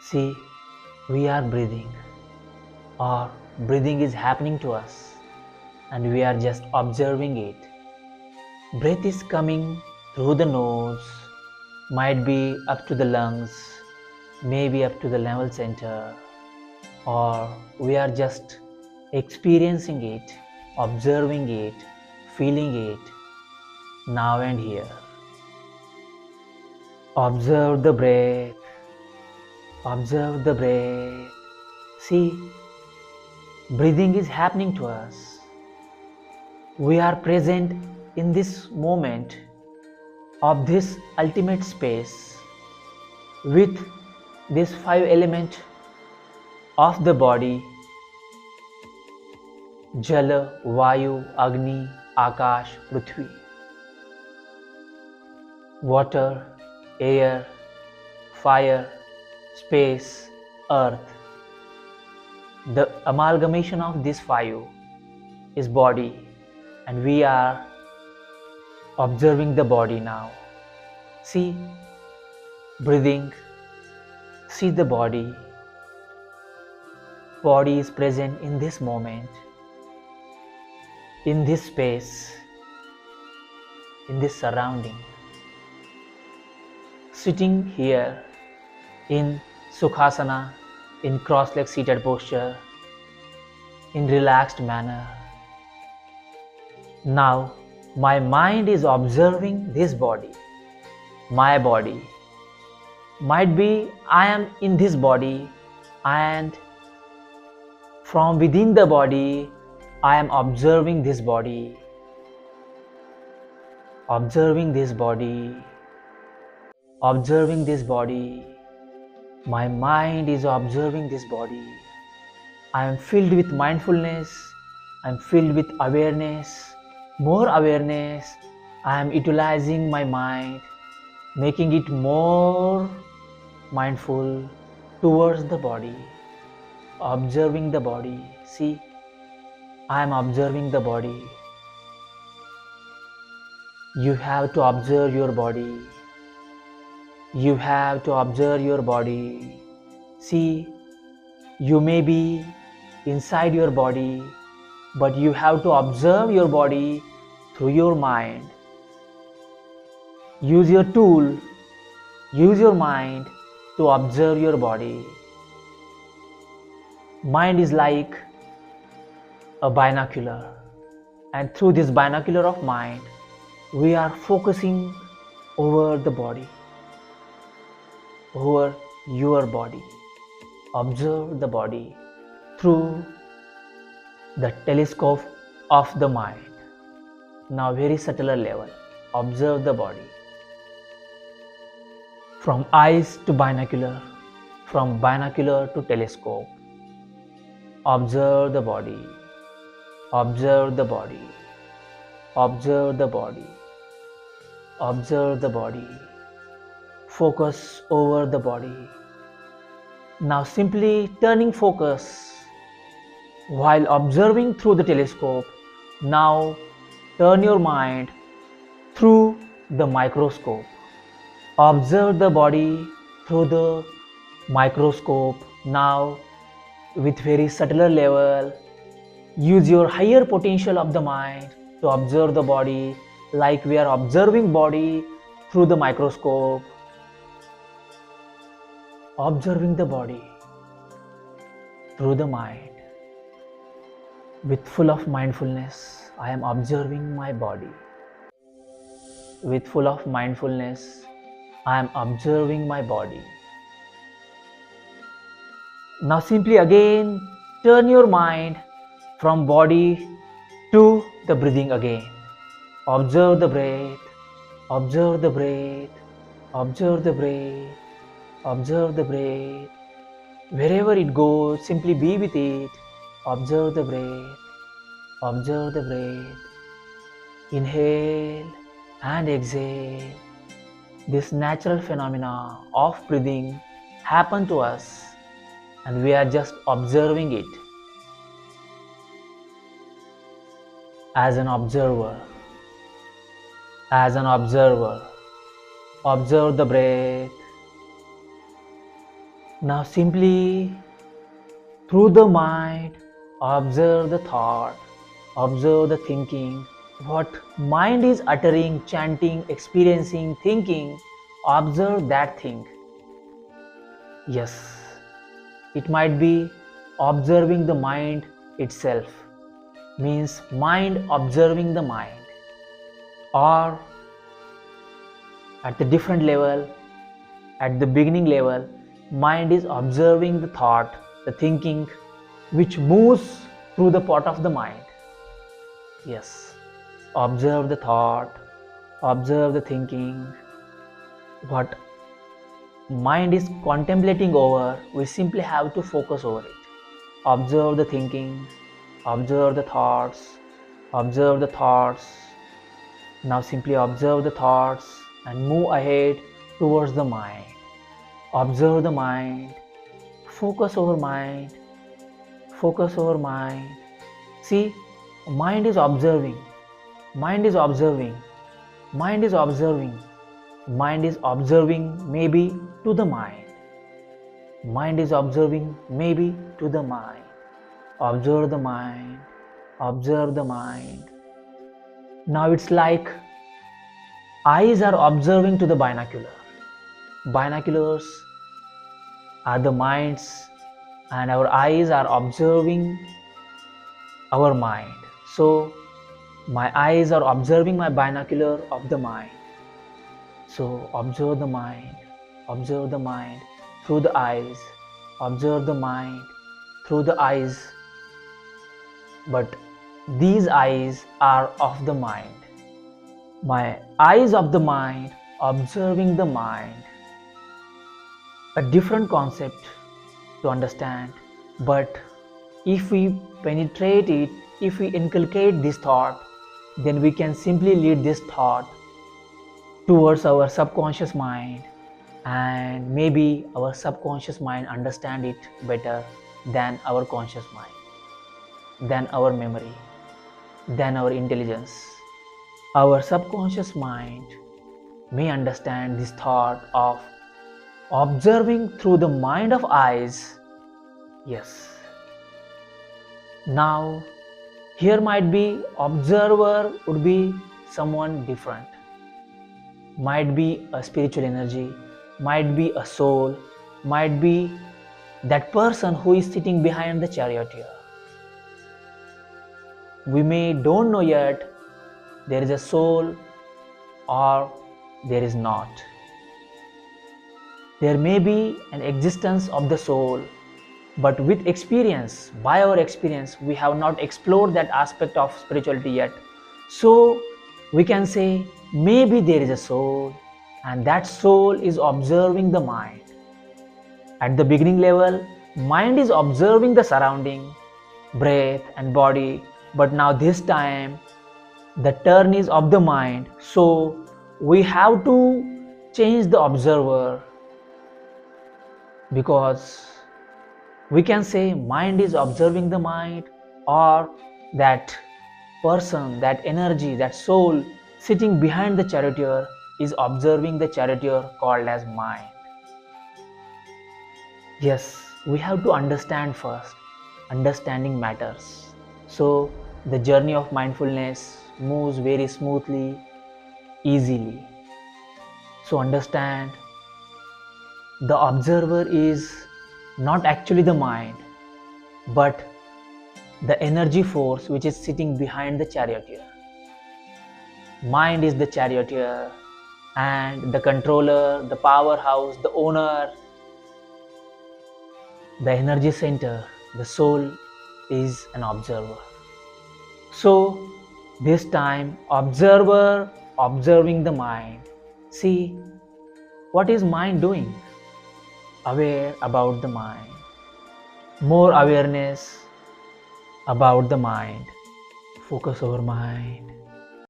See, we are breathing, or breathing is happening to us, and we are just observing it. Breath is coming through the nose, might be up to the lungs, maybe up to the navel center, or we are just experiencing it, observing it, feeling it, now and here. Observe the breath, observe the breath. See, breathing is happening to us. We are present in this moment of this ultimate space with this 5 element of the body: Jala, Vayu, Agni, Akash, Prithvi. Water, air, fire, space, earth. The amalgamation of these 5 is body, and we are observing the body now. See, breathing, see the body. Body is present in this moment, in this space, in this surrounding. Sitting here in Sukhasana, in cross-leg seated posture, in relaxed manner. Now, my mind is observing this body, my body. Might be I am in this body, and from within the body, I am observing this body, observing this body, observing this body. My mind is observing this body. I am filled with mindfulness, I am filled with awareness, more awareness. I am utilizing my mind, making it more mindful towards the body, observing the body. See, I am observing the body. You have to observe your body. You have to observe your body. See, you may be inside your body, but you have to observe your body through your mind. Use your tool, use your mind to observe your body. Mind is like a binocular, and through this binocular of mind, we are focusing over the body, over your body. Observe the body through the telescope of the mind. Now, very subtler level, observe the body. From eyes to binocular, from binocular to telescope. Observe the body, observe the body, observe the body, observe the body. Focus over the body. Now simply turning focus while observing through the telescope. Now turn your mind through the microscope. Observe the body through the microscope. Now with very subtler level, use your higher potential of the mind to observe the body like we are observing body through the microscope. Observing the body through the mind. With full of mindfulness, I am observing my body. With full of mindfulness, I am observing my body. Now simply again turn your mind from body to the breathing again. Observe the breath, observe the breath, observe the breath, observe the breath. Wherever it goes, simply be with it. Observe the breath, observe the breath. Inhale and exhale. This natural phenomena of breathing happen to us, and we are just observing it as an observer. As an observer, observe the breath, Now simply through the mind, observe the thought, observe the thinking, what mind is uttering, chanting, experiencing, thinking, observe that thing. Yes, it might be observing the mind itself, means mind observing the mind, or at the different level, at the beginning level, mind is observing the thought, the thinking, which moves through the pot of the mind. Yes, observe the thought, observe the thinking, what mind is contemplating over, we simply have to focus over it. Observe the thinking, observe the thoughts, observe the thoughts. Now simply observe the thoughts and move ahead towards the mind. Observe the mind, focus over mind, focus over mind. See, mind is observing, mind is observing, mind is observing, mind is observing maybe to the mind. Mind is observing maybe to the mind. Observe the mind, observe the mind. Now it's like eyes are observing to the binocular. Binoculars are the minds, and our eyes are observing our mind. So my eyes are observing my binocular of the mind. So observe the mind through the eyes, observe the mind through the eyes. But these eyes are of the mind. My eyes of the mind, observing the mind. A different concept to understand, but if we penetrate it, if we inculcate this thought, then we can simply lead this thought towards our subconscious mind, and maybe our subconscious mind understand it better than our conscious mind, than our memory, than our intelligence. Our subconscious mind may understand this thought of observing through the mind of eyes. Yes. Now, here might be observer would be someone different. Might be a spiritual energy, might be a soul, might be that person who is sitting behind the charioteer. We may don't know yet there is a soul or there is not. There may be an existence of the soul, but with experience, by our experience, we have not explored that aspect of spirituality yet. So we can say maybe there is a soul, and that soul is observing the mind. At the beginning level, mind is observing the surrounding, breath and body, but now this time the turn is of the mind, so we have to change the observer, because we can say mind is observing the mind, or that person, that energy, that soul sitting behind the charioteer is observing the charioteer called as mind. Yes, we have to understand first. Understanding matters. So the journey of mindfulness moves very smoothly, easily. So understand, the observer is not actually the mind, but the energy force which is sitting behind the charioteer. Mind is the charioteer, and the controller, the powerhouse, the owner, the energy center, the soul is an observer. So this time, observer observing the mind. See, what is mind doing? Aware about the mind. More awareness about the mind. Focus over mind.